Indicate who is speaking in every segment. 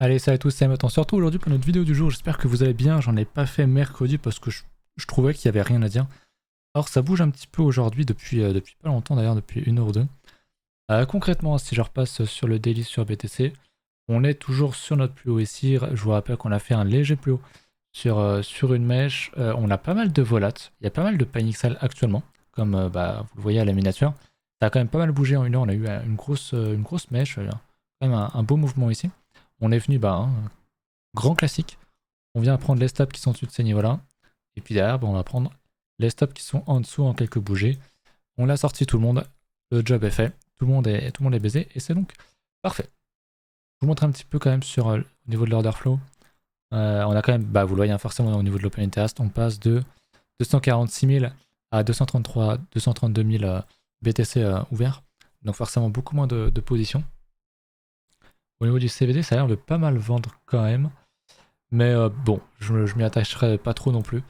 Speaker 1: Allez, salut à tous, c'est Matt. On se retrouve aujourd'hui pour notre vidéo du jour. J'espère que vous allez bien. J'en ai pas fait mercredi parce que je trouvais qu'il y avait rien à dire. Alors, ça bouge un petit peu aujourd'hui, depuis pas longtemps d'ailleurs, depuis une heure ou deux. Concrètement, si je repasse sur le daily sur BTC, on est toujours sur notre plus haut ici. Je vous rappelle qu'on a fait un léger plus haut sur une mèche. On a pas mal de volates. Il y a pas mal de panic sell actuellement, comme vous le voyez à la miniature. Ça a quand même pas mal bougé en une heure. On a eu une grosse mèche. Quand même un beau mouvement ici. On est venu, grand classique. On vient prendre les stops qui sont au-dessus de ces niveaux-là. Et puis derrière, on va prendre les stops qui sont en dessous en quelques bougées. On l'a sorti tout le monde. Le job est fait. Tout le monde est baisé. Et c'est donc parfait. Je vous montre un petit peu quand même au niveau de l'order flow. On a quand même, vous le voyez forcément au niveau de l'open interest, on passe de 246 000 à 232 000 BTC ouverts. Donc forcément beaucoup moins de positions. Au niveau du CVD, ça a l'air de pas mal vendre quand même. Mais bon, je m'y attacherai pas trop non plus.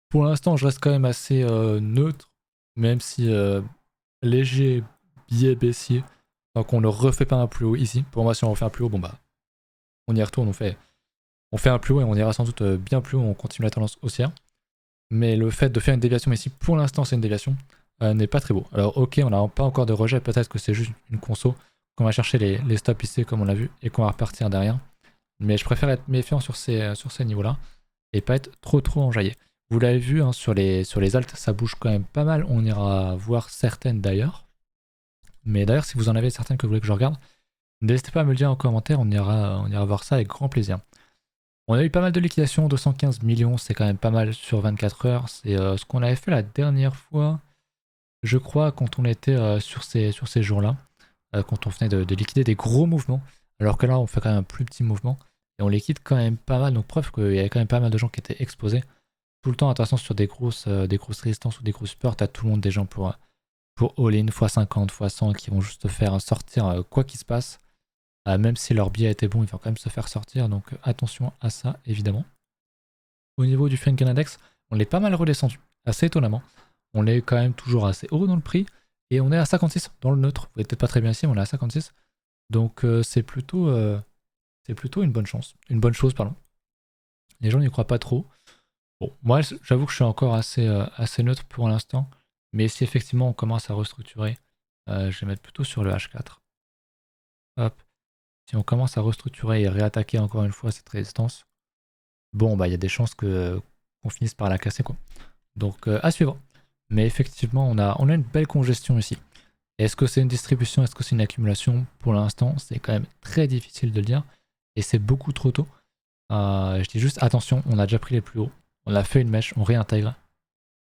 Speaker 1: Pour l'instant, je reste quand même assez neutre, même si léger biais baissier. Donc on ne refait pas un plus haut ici. Pour moi, si on refait un plus haut, on y retourne, on fait un plus haut et on ira sans doute bien plus haut, on continue la tendance haussière. Mais le fait de faire une déviation ici, pour l'instant c'est une déviation, n'est pas très beau. Alors ok, on n'a pas encore de rejet, peut-être que c'est juste une conso, qu'on va chercher les stops ici comme on l'a vu, et qu'on va repartir derrière. Mais je préfère être méfiant sur ces niveaux-là, et pas être trop enjaillé. Vous l'avez vu, hein, sur les alts, ça bouge quand même pas mal, on ira voir certaines d'ailleurs. Mais d'ailleurs, si vous en avez certaines que vous voulez que je regarde, n'hésitez pas à me le dire en commentaire, on ira voir ça avec grand plaisir. On a eu pas mal de liquidations, 215 millions, c'est quand même pas mal sur 24 heures. C'est ce qu'on avait fait la dernière fois, je crois, quand on était sur ces jours-là, quand on venait de liquider des gros mouvements, alors que là, on fait quand même un plus petit mouvement, et on liquide quand même pas mal, donc preuve qu'il y avait quand même pas mal de gens qui étaient exposés. Tout le temps, attention sur des grosses résistances ou des grosses peurs, t'as tout le monde des gens pour all-in, x50, x100, qui vont juste te faire sortir quoi qu'il se passe. Même si leur billet était bon, ils vont quand même se faire sortir, donc attention à ça, évidemment. Au niveau du Franken Index, on l'est pas mal redescendu, assez étonnamment. On est quand même toujours assez haut dans le prix, et on est à 56 dans le neutre. Vous voyez peut-être pas très bien ici, mais on est à 56. Donc c'est plutôt une bonne chance. Une bonne chose, pardon. Les gens n'y croient pas trop. Bon, moi j'avoue que je suis encore assez neutre pour l'instant, mais si effectivement on commence à restructurer, je vais mettre plutôt sur le H4. Hop. Si on commence à restructurer et réattaquer encore une fois cette résistance, bon, il y a des chances qu'on finisse par la casser, quoi. Donc, à suivre. Mais effectivement, on a une belle congestion ici. Est-ce que c'est une distribution, est-ce que c'est une accumulation? Pour l'instant, c'est quand même très difficile de le dire. Et c'est beaucoup trop tôt. Je dis juste, attention, on a déjà pris les plus hauts. On a fait une mèche, on réintègre.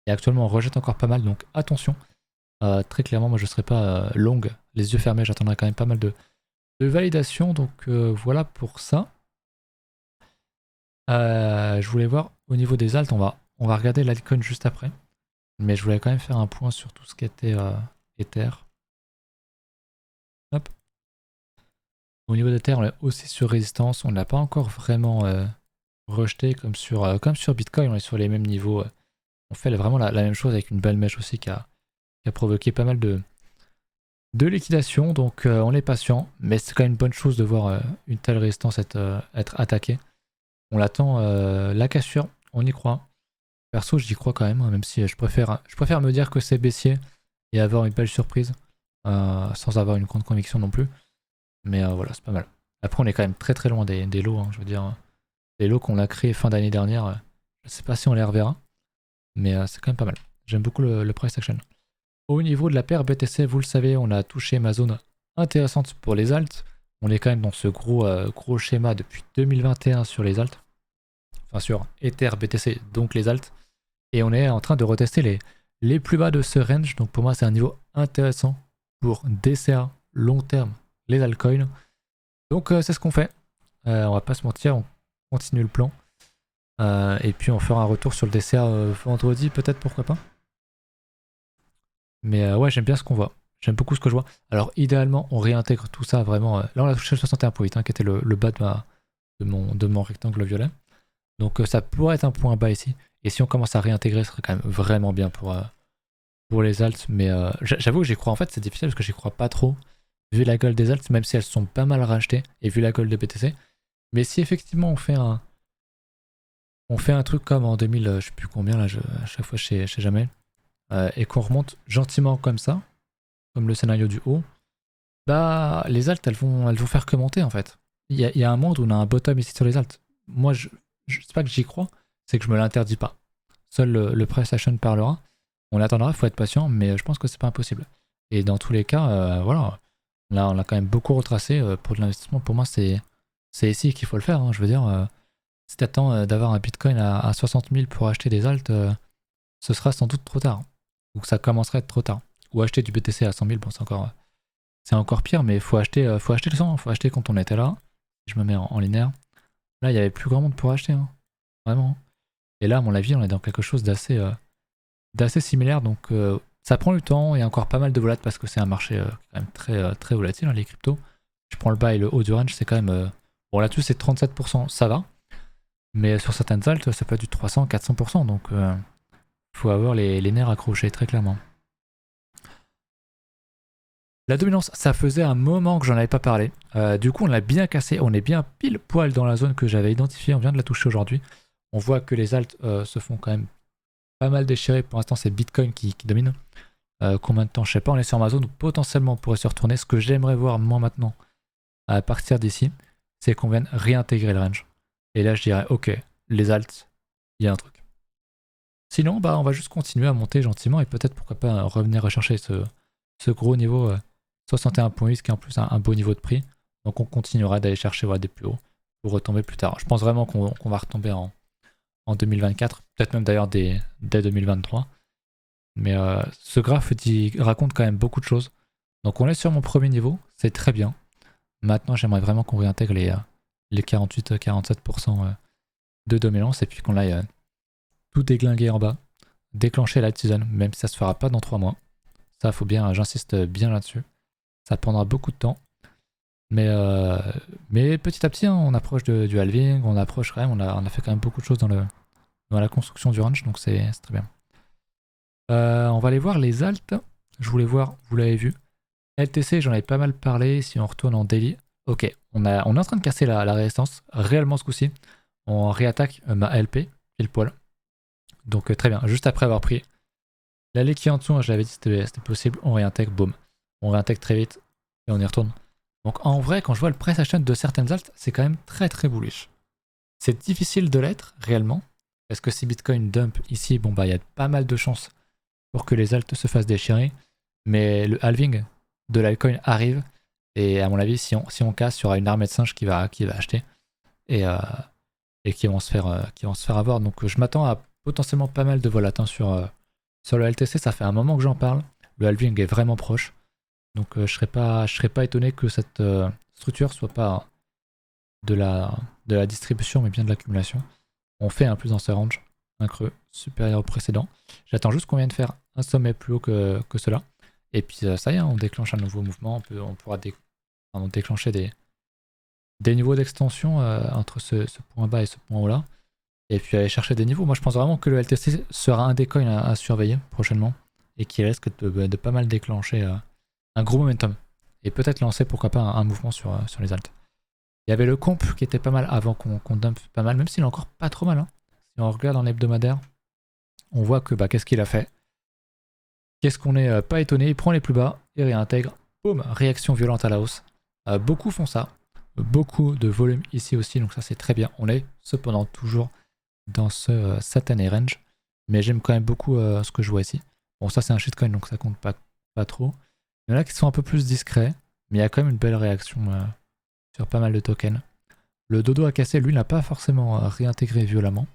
Speaker 1: Et actuellement, on rejette encore pas mal, donc attention. Très clairement, moi, je ne serai pas longue, les yeux fermés. J'attendrai quand même pas mal de validation, donc voilà pour ça. Je voulais voir au niveau des alts, on va regarder l'altcoin juste après, mais je voulais quand même faire un point sur tout ce qui était Ether. Hop. Au niveau d'Ether, on est aussi sur résistance, on n'a pas encore vraiment rejeté comme sur Bitcoin, on est sur les mêmes niveaux. On fait vraiment la même chose avec une belle mèche aussi qui a provoqué pas mal de liquidation, donc on est patient, mais c'est quand même une bonne chose de voir une telle résistance être attaquée. On l'attend, la cassure, on y croit. Perso, j'y crois quand même, hein, même si je préfère me dire que c'est baissier et avoir une belle surprise, sans avoir une grande conviction non plus. Mais voilà, c'est pas mal. Après, on est quand même très loin des lots, hein, je veux dire, les lots qu'on a créés fin d'année dernière, je sais pas si on les reverra, mais c'est quand même pas mal. J'aime beaucoup le price action. Au niveau de la paire BTC, vous le savez, on a touché ma zone intéressante pour les alts. On est quand même dans ce gros schéma depuis 2021 sur les alts. Enfin sur Ether, BTC, donc les alts. Et on est en train de retester les plus bas de ce range. Donc pour moi, c'est un niveau intéressant pour DCA long terme, les altcoins. Donc c'est ce qu'on fait. On va pas se mentir, on continue le plan. Et puis on fera un retour sur le DCA vendredi, peut-être, pourquoi pas. Mais ouais, j'aime bien ce qu'on voit. J'aime beaucoup ce que je vois. Alors idéalement, on réintègre tout ça vraiment. Là, on a touché le 61.8, hein, qui était le bas de mon rectangle violet. Donc ça pourrait être un point bas ici. Et si on commence à réintégrer, ce serait quand même vraiment bien pour les alts. Mais j'avoue que j'y crois. En fait, c'est difficile parce que j'y crois pas trop. vu la gueule des alts, même si elles sont pas mal rachetées, et vu la gueule de BTC. Mais si effectivement on fait un truc comme en 2000, je sais plus combien là, à chaque fois je sais jamais, et qu'on remonte gentiment comme ça, comme le scénario du haut, bah les alts elles vont faire que monter en fait. Il y a un monde où on a un bottom ici sur les alts. Moi je sais pas que j'y crois, c'est que je me l'interdis pas. Seul le price action parlera. On attendra, faut être patient, mais je pense que c'est pas impossible. Et dans tous les cas, voilà, là on a quand même beaucoup retracé pour de l'investissement. Pour moi, c'est ici qu'il faut le faire. Hein. Je veux dire, si t'attends d'avoir un Bitcoin à 60 000 pour acheter des alts, ce sera sans doute trop tard. Ou que ça commencerait à être trop tard. Ou acheter du BTC à 100 000, bon, c'est encore pire, mais faut acheter le 100, faut acheter quand on était là. Je me mets en linéaire. Là, il y avait plus grand monde pour acheter, hein. Vraiment. Et là, à mon avis, on est dans quelque chose d'assez similaire. Donc, ça prend du temps. Il y a encore pas mal de volatilité parce que c'est un marché quand même très volatile, hein, les cryptos. Je prends le bas et le haut du range, c'est quand même. Bon, là-dessus, c'est 37%, ça va. Mais sur certaines altes, ça peut être du 300-400%. Donc, faut avoir les nerfs accrochés, très clairement. La dominance, ça faisait un moment que j'en avais pas parlé. Du coup, on l'a bien cassé. On est bien pile poil dans la zone que j'avais identifiée. On vient de la toucher aujourd'hui. On voit que les alts se font quand même pas mal déchirer. Pour l'instant, c'est Bitcoin qui domine. Combien de temps, je sais pas. On est sur ma zone où potentiellement on pourrait se retourner. Ce que j'aimerais voir, moi, maintenant, à partir d'ici, c'est qu'on vienne réintégrer le range. Et là, je dirais, ok, les alts, il y a un truc. Sinon, bah, on va juste continuer à monter gentiment et peut-être, pourquoi pas, revenir rechercher ce gros niveau 61.8 qui est en plus un beau niveau de prix. Donc, on continuera d'aller chercher des plus hauts pour retomber plus tard. Je pense vraiment qu'on va retomber en 2024, peut-être même d'ailleurs dès 2023. Mais ce graphe raconte quand même beaucoup de choses. Donc on est sur mon premier niveau, c'est très bien. Maintenant j'aimerais vraiment qu'on réintègre les 48-47% de dominance et puis qu'on aille tout déglinguer en bas, déclencher la season, même si ça se fera pas dans 3 mois. Ça faut bien, j'insiste bien là-dessus. Ça prendra beaucoup de temps. Mais petit à petit, hein, on approche du halving, on approche quand même, on a fait quand même beaucoup de choses dans la construction du range, donc c'est très bien. On va aller voir les alts. Je voulais voir, vous l'avez vu. LTC, j'en avais pas mal parlé. Si on retourne en daily, ok, on est en train de casser la résistance, réellement ce coup-ci. On réattaque ma LP, pile poil. Donc très bien, juste après avoir pris l'allée qui est en dessous, hein, je l'avais dit c'était possible, on réintègre, boum. On réintègre très vite et on y retourne. Donc en vrai, quand je vois le price action de certaines alts, c'est quand même très bullish. C'est difficile de l'être, réellement, parce que si Bitcoin dump ici, bon bah il y a pas mal de chances pour que les alts se fassent déchirer. Mais le halving de l'altcoin arrive. Et à mon avis, si on casse, il y aura une armée de singes qui va acheter. Et qui vont se faire avoir. Donc je m'attends à potentiellement pas mal de volatins sur le LTC. Ça fait un moment que j'en parle. Le halving est vraiment proche. Donc je serais pas étonné que cette structure soit pas de la distribution, mais bien de l'accumulation. On fait un plus dans ce range, un creux supérieur au précédent. J'attends juste qu'on vienne faire un sommet plus haut que cela. Et puis ça y est, on déclenche un nouveau mouvement. On pourra déclencher des niveaux d'extension entre ce point bas et ce point haut là. Et puis aller chercher des niveaux. Moi je pense vraiment que le LTC sera un des coins à surveiller prochainement. Et qui risque de pas mal déclencher un gros momentum. Et peut-être lancer pourquoi pas un mouvement sur les alts. Il y avait le comp qui était pas mal avant qu'on dump pas mal, même s'il est encore pas trop mal. Hein. Si on regarde en hebdomadaire, on voit que qu'est-ce qu'il a fait. Qu'est-ce qu'on est pas étonné, il prend les plus bas, il réintègre, boum, réaction violente à la hausse. Beaucoup font ça, beaucoup de volume ici aussi, donc ça c'est très bien. On est cependant toujours dans ce satané range, mais j'aime quand même beaucoup ce que je vois ici. Bon, ça c'est un shitcoin, donc ça compte pas trop. Il y en a qui sont un peu plus discrets, mais il y a quand même une belle réaction sur pas mal de tokens. Le dodo à casser, lui, n'a pas forcément réintégré violemment.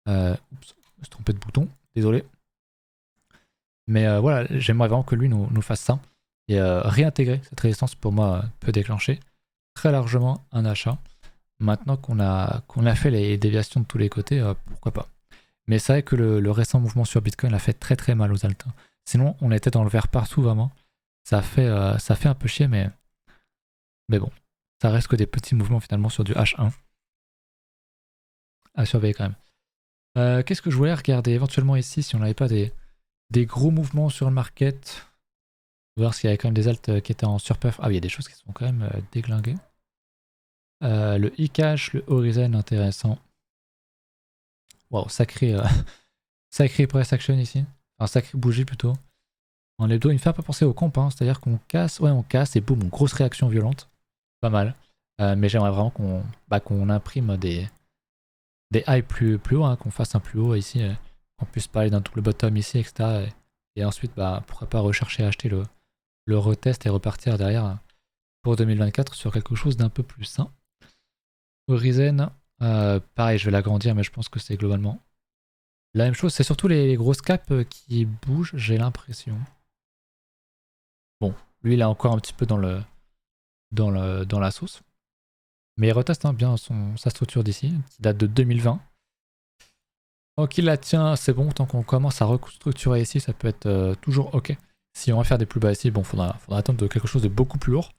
Speaker 1: Oups, je me suis trompé de bouton, désolé. Mais voilà, j'aimerais vraiment que lui nous fasse ça. Et réintégrer cette résistance, pour moi, peut déclencher très largement un achat. Maintenant qu'on a fait les déviations de tous les côtés, pourquoi pas. Mais c'est vrai que le récent mouvement sur Bitcoin a fait très mal aux alts. Sinon, on était dans le vert partout, vraiment. Ça fait un peu chier, mais bon. Ça reste que des petits mouvements finalement sur du H1. À surveiller quand même. Qu'est-ce que je voulais regarder éventuellement ici si on n'avait pas des gros mouvements sur le market? Voir s'il y avait quand même des alts qui étaient en surpuff. Ah oui, il y a des choses qui sont quand même déglinguées. Le e-cash, le Horizon, intéressant. Waouh, sacré, sacré press action ici. Enfin, sacré bougie plutôt. En hebdo, il me fait un peu penser au comp, hein, c'est-à-dire qu'on casse, ouais, on casse et boum, grosse réaction violente. Pas mal. Mais j'aimerais vraiment qu'on imprime des highs plus haut, hein, qu'on fasse un plus haut ici, qu'on puisse parler d'un double bottom ici, etc. Et ensuite, pourquoi pas rechercher à acheter le retest et repartir derrière pour 2024 sur quelque chose d'un peu plus sain. Horizon, pareil, je vais l'agrandir, mais je pense que c'est globalement la même chose. C'est surtout les grosses caps qui bougent, j'ai l'impression. Bon, lui, il est encore un petit peu dans la sauce. Mais il reteste hein, bien sa structure d'ici, qui date de 2020. Donc il la tient, c'est bon, tant qu'on commence à restructurer ici, ça peut être toujours ok. Si on va faire des plus bas ici, bon, faudra attendre de quelque chose de beaucoup plus lourd.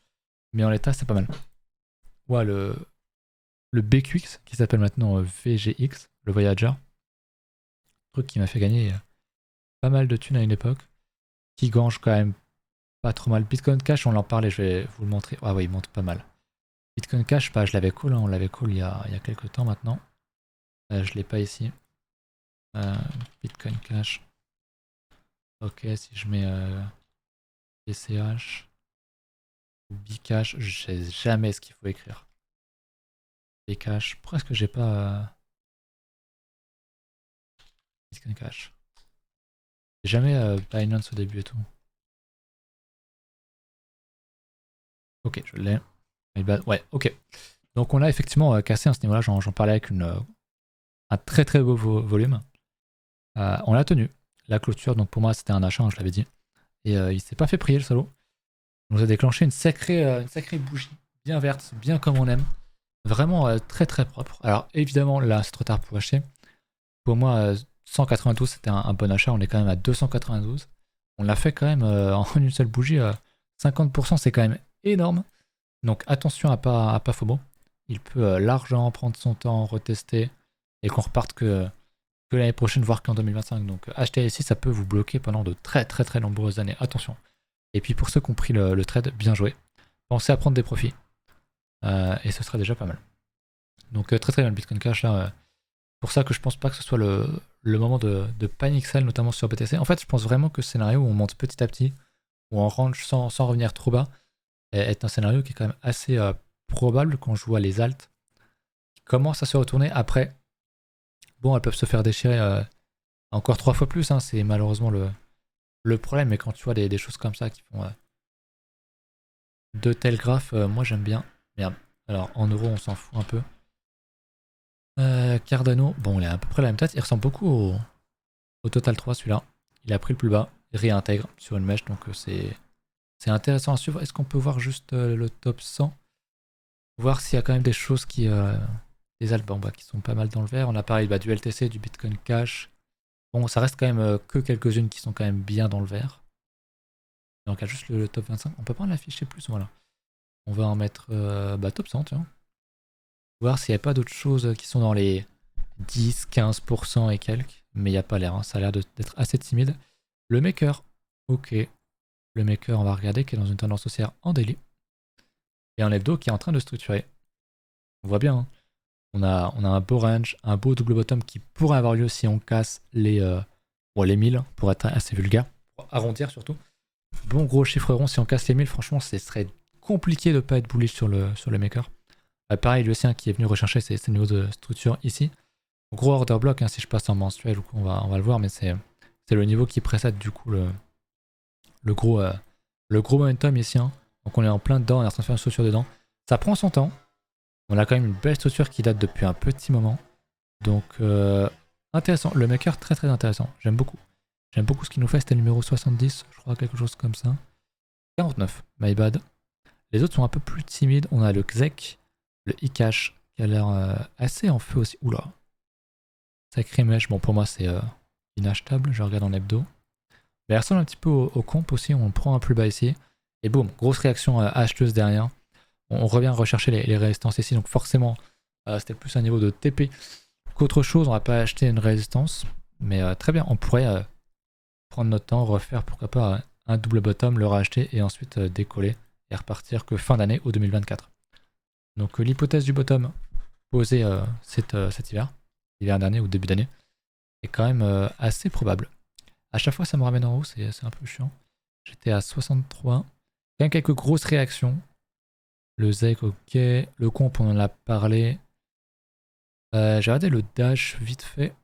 Speaker 1: Mais en l'état, c'est pas mal. Ouais, le BQX, qui s'appelle maintenant VGX, le Voyager. Truc qui m'a fait gagner pas mal de thunes à une époque. Qui gange quand même pas trop mal. Bitcoin Cash, on en parlait, je vais vous le montrer. Ah ouais, il monte pas mal. Bitcoin Cash, je l'avais call, hein, on l'avait call il y a quelques temps maintenant. Je l'ai pas ici. Bitcoin Cash. Ok, si je mets BCH ou Bcash, je sais jamais ce qu'il faut écrire. Bcash, pourquoi est-ce que j'ai pas Bitcoin Cash? J'ai jamais Binance au début et tout. Ok, je l'ai. Ouais, ok. Donc on a effectivement cassé à ce niveau-là, j'en parlais avec un très très beau volume. On l'a tenu. La clôture, donc pour moi c'était un achat, hein, je l'avais dit. Et il s'est pas fait prier le salaud. On nous a déclenché une sacrée bougie, bien verte, bien comme on aime. Vraiment très très propre. Alors évidemment là c'est trop tard pour acheter. Pour moi 192 c'était un bon achat, on est quand même à 292. On l'a fait quand même en une seule bougie. 50% c'est quand même énorme. Donc attention à pas FOMO. Il peut largement prendre son temps, retester et qu'on reparte que l'année prochaine, voire qu'en 2025. Donc acheter ici, ça peut vous bloquer pendant de très très très nombreuses années. Attention. Et puis pour ceux qui ont pris le trade, bien joué. Pensez à prendre des profits. Et ce sera déjà pas mal. Donc très très bien le Bitcoin Cash là. Pour ça que je pense pas que ce soit le moment de panic sell, notamment sur BTC. En fait, je pense vraiment que ce scénario où on monte petit à petit, où on range sans revenir trop bas, est un scénario qui est quand même assez probable quand je vois les alts qui commencent à se retourner après. Bon, elles peuvent se faire déchirer encore 3 fois plus, hein, c'est malheureusement le problème. Mais quand tu vois des choses comme ça qui font de tels graphes, moi j'aime bien. Merde. Alors en euros, on s'en fout un peu. Cardano, bon, il a à peu près la même tête. Il ressemble beaucoup au Total 3 celui-là. Il a pris le plus bas, il réintègre sur une mèche, donc c'est intéressant à suivre. Est-ce qu'on peut voir juste le top 100? Voir s'il y a quand même des choses qui. Des albums qui sont pas mal dans le vert. On a parlé du LTC, du Bitcoin Cash. Bon, ça reste quand même que quelques-unes qui sont quand même bien dans le vert. Donc, il y a juste le top 25. On peut pas en afficher plus, voilà. On va en mettre top 100, tiens. Voir s'il n'y a pas d'autres choses qui sont dans les 10-15% et quelques. Mais il n'y a pas l'air, hein. Ça a l'air d'être assez timide. Le maker, ok. Le maker, on va regarder, qui est dans une tendance haussière en daily. Et un hebdo qui est en train de structurer. On voit bien, hein. On a un beau range, un beau double bottom qui pourrait avoir lieu si on casse les 1000, pour être assez vulgaire, pour arrondir surtout. Bon gros chiffre rond, si on casse les 1000, franchement, ce serait compliqué de ne pas être bullish sur le maker. Pareil, le sien qui est venu rechercher ses niveaux de structure ici. Gros order block, hein, si je passe en mensuel, on va le voir, mais c'est le niveau qui précède du coup le gros momentum ici. Hein. Donc on est en plein dedans, on est en train de faire une structure dedans. Ça prend son temps. On a quand même une belle structure qui date depuis un petit moment. Donc intéressant. Le maker très très intéressant. J'aime beaucoup. J'aime beaucoup ce qu'il nous fait. C'était le numéro 70, je crois, quelque chose comme ça. 49, my bad. Les autres sont un peu plus timides. On a le Xec, le eCash qui a l'air assez en feu aussi. Oula. Sacré mèche. Bon, pour moi, c'est inachetable. Je regarde en hebdo. Mais elle ressemble un petit peu au comp aussi. On prend un plus bas ici. Et boum, grosse réaction acheteuse derrière. On revient rechercher les résistances ici. Donc forcément, c'était plus un niveau de TP qu'autre chose. On va pas acheter une résistance. Mais très bien, on pourrait prendre notre temps, refaire pourquoi pas un double bottom, le racheter et ensuite décoller et repartir que fin d'année au 2024. Donc l'hypothèse du bottom posée cet hiver dernier ou début d'année, est quand même assez probable. À chaque fois ça me ramène en haut, c'est un peu chiant. J'étais à 63. Quand même quelques grosses réactions. Le Zek, ok. Le comp, on en a parlé. J'ai regardé le dash vite fait.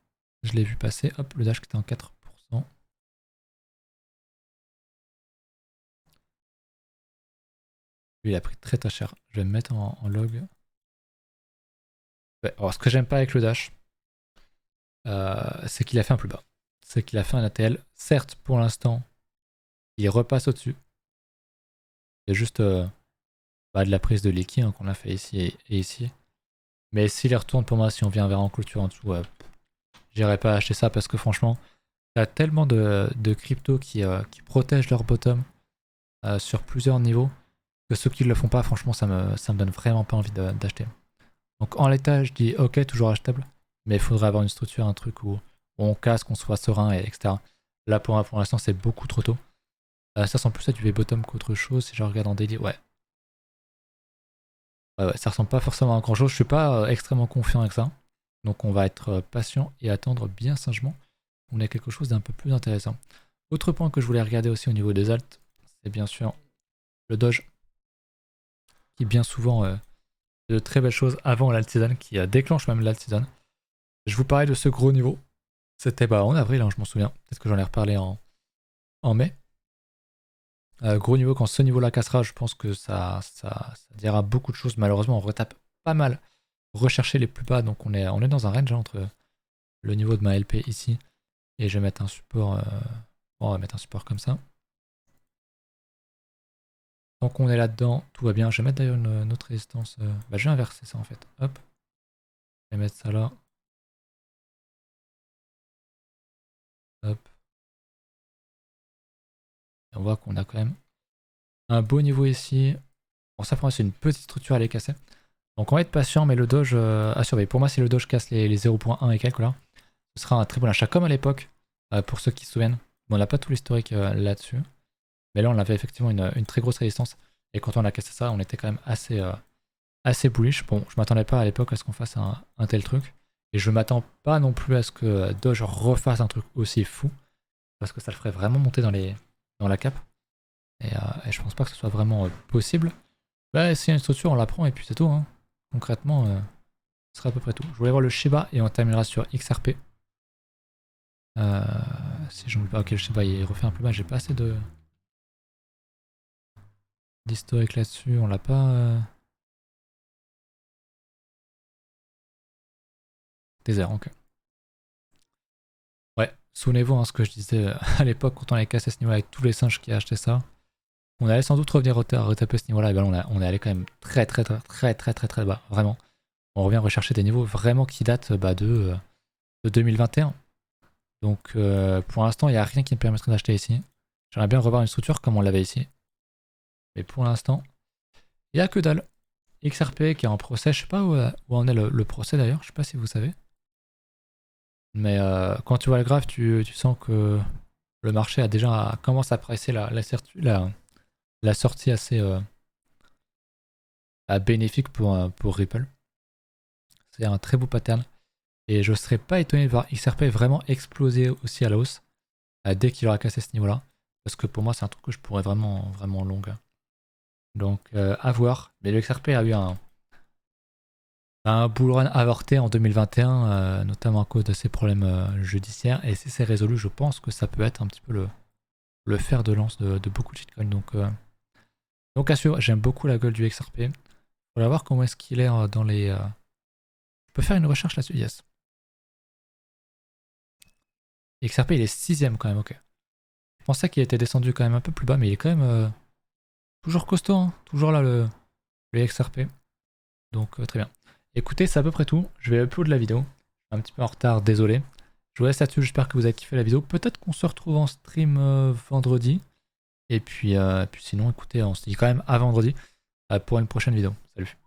Speaker 1: Je l'ai vu passer. Hop, le dash qui était en 4%. Lui, il a pris très cher. Je vais me mettre en log. Ouais, alors, ce que j'aime pas avec le dash, c'est qu'il a fait un plus bas. C'est qu'il a fait un ATL. Certes, pour l'instant, il repasse au-dessus. C'est juste de la prise de liquide qu'on a fait ici et ici. Mais s'il y retourne pour moi, si on vient vers en clôture en dessous, j'irai pas acheter ça parce que franchement, t'as tellement de cryptos qui protègent leur bottom sur plusieurs niveaux que ceux qui ne le font pas, franchement, ça me donne vraiment pas envie d'acheter. Donc en l'état, je dis ok, toujours achetable, mais il faudrait avoir une structure, un truc où on casse, qu'on soit serein, etc. Là, pour l'instant, c'est beaucoup trop tôt. Ça ressemble plus à du V-bottom qu'autre chose. Si je regarde en daily, ouais. Ouais, ça ressemble pas forcément à grand chose. Je suis pas extrêmement confiant avec ça. Donc on va être patient et attendre bien sagement. On a quelque chose d'un peu plus intéressant. Autre point que je voulais regarder aussi au niveau des alts, c'est bien sûr le Doge, qui bien souvent fait de très belles choses avant l'alt season, qui déclenche même l'alt season. Je vous parlais de ce gros niveau. C'était en avril, hein, je m'en souviens. Peut-être que j'en ai reparlé en mai. Gros niveau, quand ce niveau-là cassera, je pense que ça dira beaucoup de choses. Malheureusement, on retape pas mal. Rechercher les plus bas, donc on est dans un range entre le niveau de ma LP ici et je vais mettre un support. On va mettre un support comme ça. Tant qu'on est là-dedans, tout va bien. Je vais mettre d'ailleurs une autre résistance. Je vais inverser ça en fait. Hop. Je vais mettre ça là. Hop. Et on voit qu'on a quand même un beau niveau ici. Bon, ça pour moi c'est une petite structure à les casser. Donc on va être patient, mais le doge à surveiller. Pour moi, si le doge casse les 0.1 et quelques là, ce sera un très bon achat comme à l'époque, pour ceux qui se souviennent. Bon, on n'a pas tout l'historique là-dessus, mais là on avait effectivement une très grosse résistance. Et quand on a cassé ça, on était quand même assez bullish. Bon, je m'attendais pas à l'époque à ce qu'on fasse un tel truc. Et je m'attends pas non plus à ce que Doge refasse un truc aussi fou, parce que ça le ferait vraiment monter dans la cape. Et je pense pas que ce soit vraiment possible. Bah, s'il y a une structure, on la prend et puis c'est tout. Hein. Concrètement, ce sera à peu près tout. Je voulais voir le Shiba et on terminera sur XRP. Si j'en veux pas, ok, le Shiba il refait un peu mal, j'ai pas assez d'historique là-dessus, on l'a pas. Désert, ok. Ouais, souvenez-vous ce que je disais à l'époque quand on avait cassé ce niveau avec tous les singes qui achetaient ça. On allait sans doute revenir retaper ce niveau-là, et ben on est allé quand même très bas, vraiment. On revient rechercher des niveaux vraiment qui datent de 2021. Donc pour l'instant, il n'y a rien qui me permettrait d'acheter ici. J'aimerais bien revoir une structure comme on l'avait ici. Mais pour l'instant, il n'y a que dalle. XRP qui est en procès, je sais pas où en est le procès d'ailleurs, je sais pas si vous savez. Mais quand tu vois le graphe, tu sens que le marché a déjà commencé à presser la sortie assez bénéfique pour Ripple. C'est un très beau pattern. Et je ne serais pas étonné de voir XRP vraiment exploser aussi à la hausse dès qu'il aura cassé ce niveau-là. Parce que pour moi, c'est un truc que je pourrais vraiment long. Donc, à voir. Mais le XRP a eu un bull run avorté en 2021, notamment à cause de ses problèmes judiciaires. Et si c'est résolu, je pense que ça peut être un petit peu le fer de lance de beaucoup de shitcoins. Donc à suivre, j'aime beaucoup la gueule du XRP. Il faudra voir comment est-ce qu'il est dans les... Je peux faire une recherche là-dessus, yes. XRP il est 6ème quand même, ok. Je pensais qu'il était descendu quand même un peu plus bas, mais il est quand même toujours costaud, hein. Toujours là le XRP. Donc très bien. Écoutez, c'est à peu près tout. Je vais upload la vidéo. Un petit peu en retard, désolé. Je vous laisse là-dessus, j'espère que vous avez kiffé la vidéo. Peut-être qu'on se retrouve en stream vendredi. Et puis sinon, écoutez, on se dit quand même à vendredi pour une prochaine vidéo. Salut.